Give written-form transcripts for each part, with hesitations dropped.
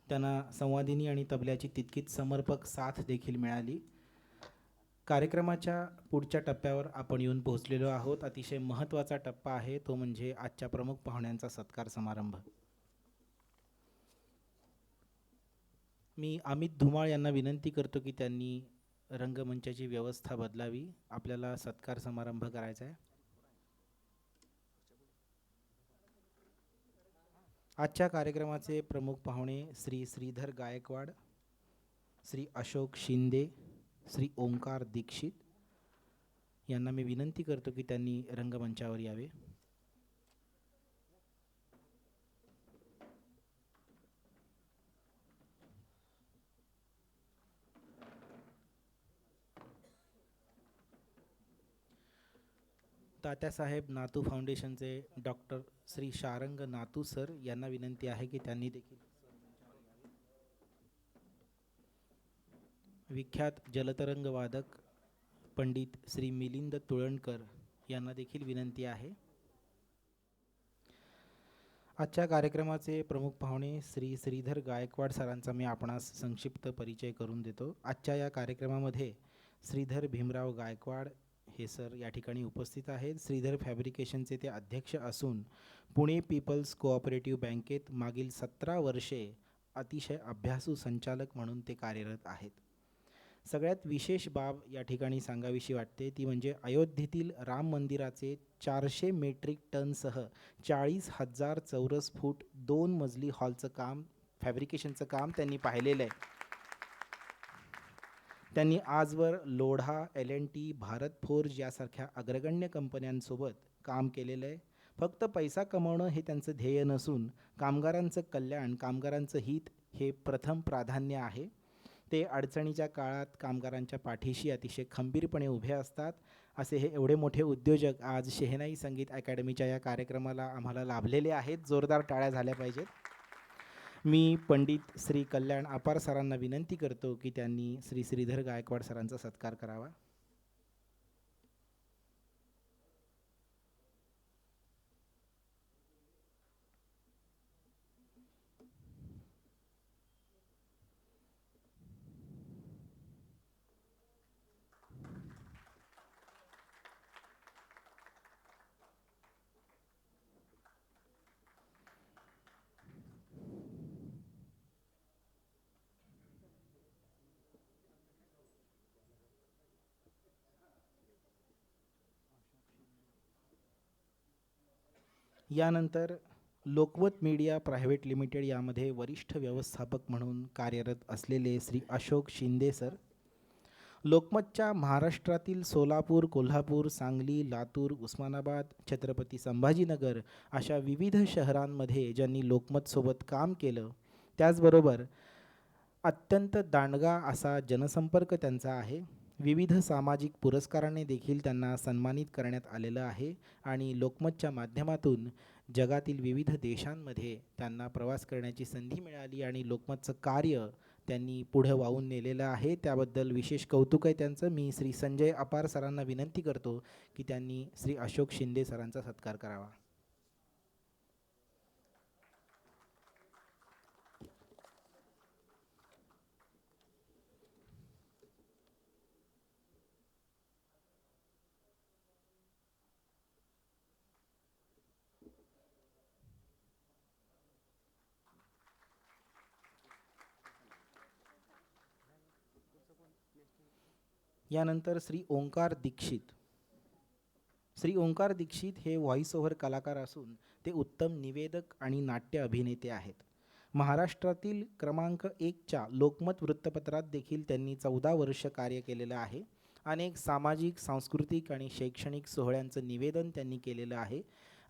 त्यांना संवादिनी आणि तबल्याची तितकीच समर्पक साथ देखील मिळाली. कार्यक्रमाच्या पुढच्या टप्प्यावर आपण येऊन पोहोचलेलो आहोत. अतिशय महत्त्वाचा टप्पा आहे, तो म्हणजे आजच्या प्रमुख पाहुण्यांचा सत्कार समारंभ. मी अमित धुमाळ यांना विनंती करतो की त्यांनी रंगमंचाची व्यवस्था बदलावी. आपल्याला सत्कार समारंभ करायचा आहे. आजच्या कार्यक्रमाचे प्रमुख पाहुणे श्री श्रीधर गायकवाड, श्री अशोक शिंदे, श्री ओंकार दीक्षित यांना मी विनंती करतो की त्यांनी रंगमंचावर यावे. तात्यासाहेब नातू फाउंडेशनचे डॉक्टर श्री शारंग नातू सर यांना विनंती आहे की त्यांनी देखील विख्यात जलतरंग वादक पंडित श्री मिलिंद तुळणकर यांना देखील विनंती आहे. आजच्या कार्यक्रमाचे प्रमुख पाहुणे श्री श्रीधर गायकवाड सरांचा मी आपणास संक्षिप्त परिचय करून देतो. आजच्या या कार्यक्रमामध्ये श्रीधर भीमराव गायकवाड हे सर या ठिकाणी उपस्थित आहेत. श्रीधर फॅब्रिकेशनचे ते अध्यक्ष असून पुणे पीपल्स कोऑपरेटिव्ह बँकेत मागील 17 वर्षे अतिशय अभ्यासू संचालक म्हणून ते कार्यरत आहेत. सगळ्यात विशेष बाब या ठिकाणी सांगावीशी वाटते ती म्हणजे अयोध्येतील राम मंदिराचे 400 मेट्रिक टनसह 40,000 चौरस फूट 2 मजली हॉलचं काम, फॅब्रिकेशनचं काम त्यांनी पाहिलेलं आहे. त्यांनी आजवर लोढा, L&T, भारत फोर्ज यासारख्या अग्रगण्य कंपन्यांसोबत काम केलेलं आहे. फक्त पैसा कमवणं हे त्यांचं ध्येय नसून कामगारांचं कल्याण, कामगारांचं हित हे प्रथम प्राधान्य आहे. ते अडचणीच्या काळात कामगारांच्या पाठीशी अतिशय खंबीरपणे उभे असतात. असे हे एवढे मोठे उद्योजक आज शहनाई संगीत अकॅडमीच्या या कार्यक्रमाला आम्हाला लाभलेले आहेत. जोरदार टाळ्या झाल्या पाहिजेत. मी पंडित श्री कल्याण अपार सरांना विनंती करतो की त्यांनी श्री श्रीधर गायकवाड सरांचा सत्कार करावा. यानंतर लोकमत मीडिया प्रायव्हेट लिमिटेड यामध्ये वरिष्ठ व्यवस्थापक म्हणून कार्यरत असलेले श्री अशोक शिंदे सर, लोकमतच्या महाराष्ट्रातील सोलापूर, कोल्हापूर, सांगली, लातूर, उस्मानाबाद, छत्रपती संभाजीनगर अशा विविध शहरांमध्ये ज्यांनी लोकमतसोबत काम केलं, त्याचबरोबर अत्यंत दांडगा असा जनसंपर्क त्यांचा आहे. विविध सामाजिक पुरस्काराने देखील त्यांना सन्मानित करण्यात आलेलं आहे आणि लोकमतच्या माध्यमातून जगातील विविध देशांमध्ये त्यांना प्रवास करण्याची संधी मिळाली आणि लोकमतचं कार्य त्यांनी पुढे वाहून नेलेलं आहे. त्याबद्दल विशेष कौतुक आहे त्यांचं. मी श्री संजय अपार सरांना विनंती करतो की त्यांनी श्री अशोक शिंदे सरांचा सत्कार करावा. यानंतर श्री ओंकार दीक्षित. श्री ओंकार दीक्षित हे व्हॉइस ओव्हर कलाकार असून ते उत्तम निवेदक आणि नाट्य अभिनेते आहेत. महाराष्ट्रातील क्रमांक 1च्या लोकमत वृत्तपत्रात देखील त्यांनी 14 वर्ष कार्य केलेलं आहे. अनेक सामाजिक, सांस्कृतिक आणि शैक्षणिक सोहळ्यांचं निवेदन त्यांनी केलेलं आहे.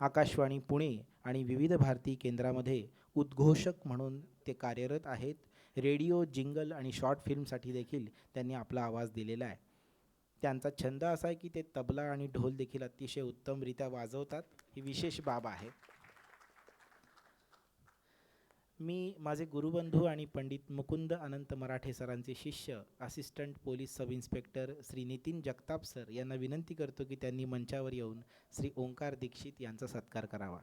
आकाशवाणी पुणे आणि विविध भारती केंद्रामध्ये उद्घोषक म्हणून ते कार्यरत आहेत. रेडिओ, जिंगल आणि शॉर्ट फिल्मसाठी देखील त्यांनी आपला आवाज दिलेला आहे. त्यांचा छंद असा आहे की ते तबला आणि ढोल देखील अतिशय उत्तमरित्या वाजवतात. ही विशेष बाब आहे. मी माझे गुरुबंधू आणि पंडित मुकुंद अनंत मराठे सरांचे शिष्य assistant police sub inspector Shri Nitin Jagtap sir यांना विनंती करतो की त्यांनी मंचावर येऊन श्री ओंकार दीक्षित यांचा सत्कार करावा.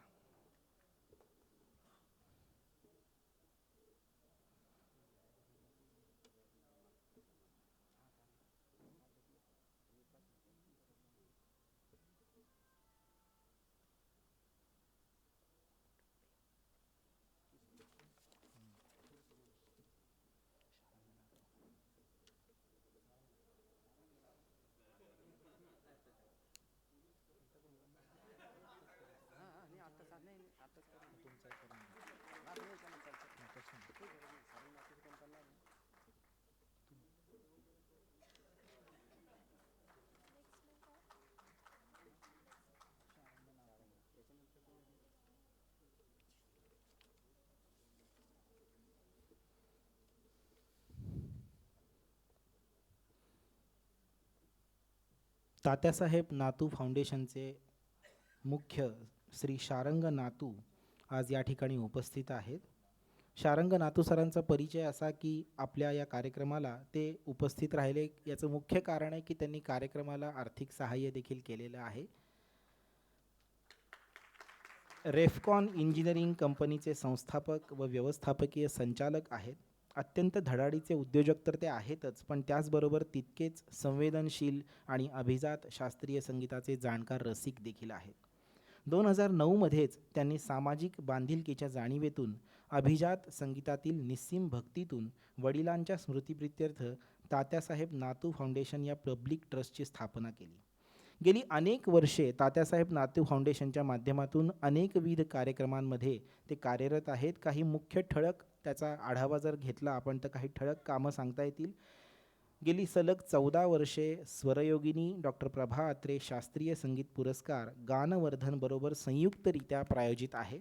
तात्यासाहेब नातू फाउंडेशनचे मुख्य श्री शारंग नातू आज या ठिकाणी उपस्थित आहेत. शारंग नातू सरांचा परिचय असा की आपल्या या कार्यक्रमाला ते उपस्थित राहिले याचं मुख्य कारण आहे की त्यांनी कार्यक्रमाला आर्थिक सहाय्य देखील केलेलं आहे. रेफकॉन इंजिनिअरिंग कंपनीचे संस्थापक व व्यवस्थापकीय संचालक आहेत. अत्यंत धडाडीचे उद्योजक तर ते आहेतच, पण त्याचबरोबर तितकेच संवेदनशील आणि अभिजात शास्त्रीय संगीताचे जाणकार रसिक देखील आहेत. 2009मध्येच त्यांनी सामाजिक बांधिलकीच्या जाणीवेतून अभिजात संगीतातील निस्सीम भक्तीतून वडिलांच्या स्मृतिप्रित्यर्थ तात्यासाहेब नातू फाउंडेशन या पब्लिक ट्रस्टची स्थापना केली. गेली अनेक वर्षे तात्यासाहेब नातू फाउंडेशनच्या माध्यमातून अनेकविध कार्यक्रमांमध्ये ते कार्यरत आहेत. काही मुख्य ठळक त्याचा आढावा जर घेतला आपण तर काही ठळक कामं सांगता येतील. गेली सलग 14 वर्षे स्वरयोगिनी डॉक्टर प्रभा अत्रे शास्त्रीय संगीत पुरस्कार गानवर्धन बरोबर संयुक्तरित्या प्रायोजित आहे.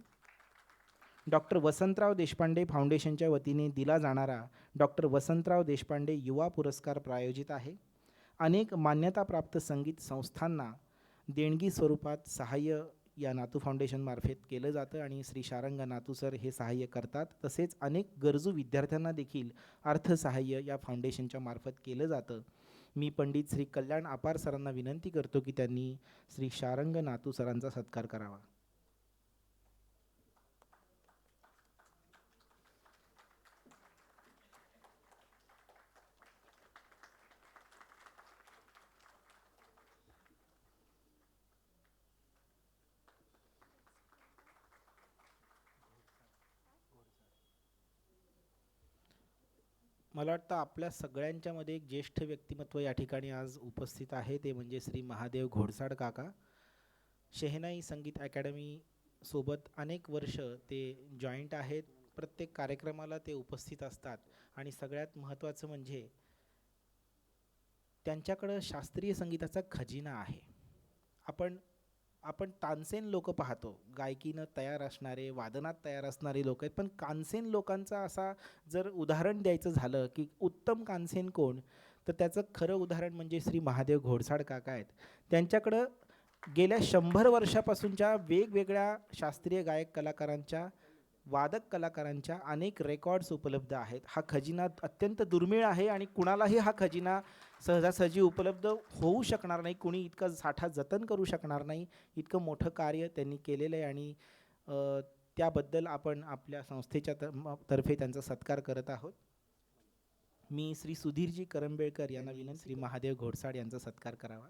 डॉक्टर वसंतराव देशपांडे फाउंडेशनच्या वतीने दिला जाणारा डॉक्टर वसंतराव देशपांडे युवा पुरस्कार प्रायोजित आहे. अनेक मान्यताप्राप्त संगीत संस्थांना देणगी स्वरूपात सहाय्य या नातू फाउंडेशनमार्फत केलं जातं आणि श्री शारंग नातू सर हे सहाय्य करतात. तसेच अनेक गरजू विद्यार्थ्यांना देखील अर्थसहाय्य या फाउंडेशनच्या मार्फत केलं जातं. मी पंडित श्री कल्याण अपार सरांना विनंती करतो की त्यांनी श्री शारंग नातू सरांचा सत्कार करावा. मला वाटतं आपल्या सगळ्यांच्यामध्ये एक ज्येष्ठ व्यक्तिमत्व या ठिकाणी आज उपस्थित आहे, ते म्हणजे श्री महादेव घोडसाड काका. शेहनाई संगीत अकॅडमी सोबत अनेक वर्ष ते जॉईंट आहेत. प्रत्येक कार्यक्रमाला ते उपस्थित असतात आणि सगळ्यात महत्त्वाचं म्हणजे त्यांच्याकडं शास्त्रीय संगीताचा खजिना आहे. आपण आपण तानसेन लोक पाहतो, गायकीनं तयार असणारे, वादनात तयार असणारे लोक आहेत, पण कानसेन लोकांचा असा जर उदाहरण द्यायचं झालं की उत्तम कानसेन कोण, तर त्याचं खरं उदाहरण म्हणजे श्री महादेव घोडसाड काका आहेत. त्यांच्याकडं गेल्या 100 वर्षापासूनच्या वेगवेगळ्या शास्त्रीय गायक कलाकारांच्या, वादक कलाकारांच्या अनेक रेकॉर्ड्स उपलब्ध आहेत. हा खजिना अत्यंत दुर्मिळ आहे आणि कुणालाही हा खजिना सहजासहजी उपलब्ध होऊ शकणार नाही. कुणी इतका साठा जतन करू शकणार नाही. इतकं मोठं कार्य त्यांनी केलेलं आहे आणि त्याबद्दल आपण आपल्या संस्थेच्या तर्फे त्यांचा सत्कार करत आहोत. मी श्री सुधीरजी करंबेळकर यांना विनंती श्री महादेव घोडसाड यांचा सत्कार करावा.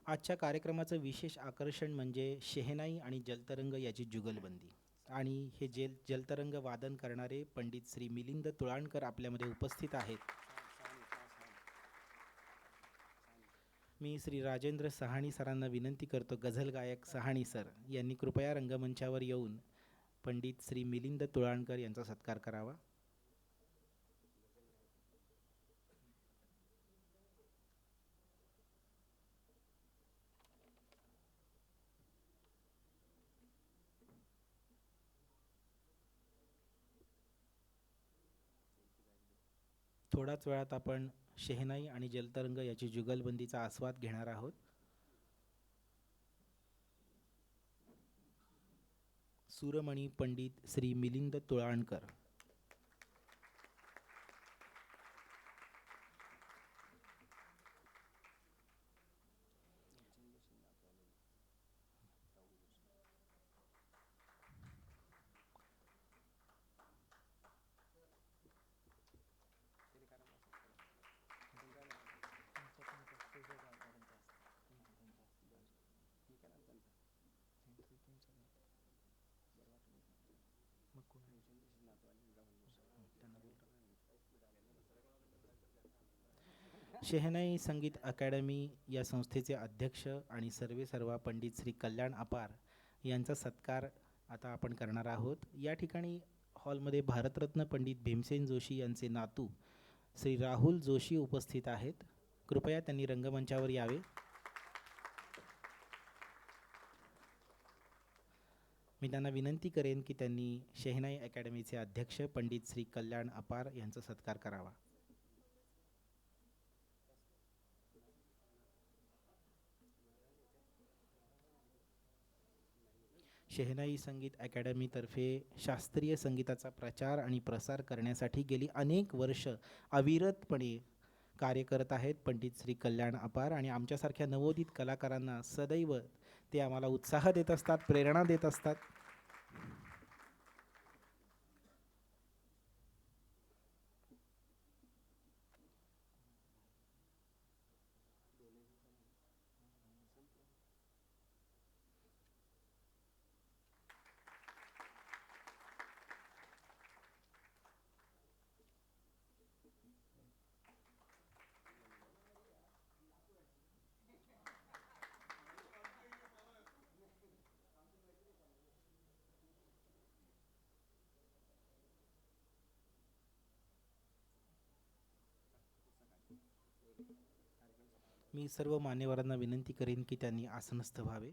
आजच्या कार्यक्रमाचं विशेष आकर्षण म्हणजे शेहनाई आणि जलतरंग याची जुगलबंदी आणि हे जलतरंग वादन करणारे पंडित श्री मिलिंद तुळाणकर आपल्यामध्ये उपस्थित आहेत. मी श्री राजेंद्र सहाणी सरांना विनंती करतो, गझल गायक सहाणी सर यांनी कृपया रंगमंचावर येऊन पंडित श्री मिलिंद तुळाणकर यांचा सत्कार करावा. थोड्याच वेळात आपण शेहनाई आणि जलतरंग याची जुगलबंदीचा आस्वाद घेणार आहोत. सुरमणी पंडित श्री मिलिंद तुळाणकर. शहनाई संगीत अकॅडमी या संस्थेचे अध्यक्ष आणि सर्वेसर्वा पंडित श्री कल्याण अपार यांचा सत्कार आता आपण करणार आहोत. या ठिकाणी हॉलमध्ये भारतरत्न पंडित भीमसेन जोशी यांचे नातू श्री राहुल जोशी उपस्थित आहेत. कृपया त्यांनी रंगमंचावर यावे. मी त्यांना विनंती करेन की त्यांनी शहनाई अकॅडमीचे अध्यक्ष पंडित श्री कल्याण अपार यांचा सत्कार करावा. शहनाई संगीत अकॅडमीतर्फे शास्त्रीय संगीताचा प्रचार आणि प्रसार करण्यासाठी गेली अनेक वर्ष अविरतपणे कार्य करत आहेत पंडित श्री कल्याण अपार, आणि आमच्यासारख्या नवोदित कलाकारांना सदैव ते आम्हाला उत्साह देत असतात, प्रेरणा देत असतात. मी सर्व मान्यवरांना विनंती करेन की त्यांनी आसनस्थ व्हावे.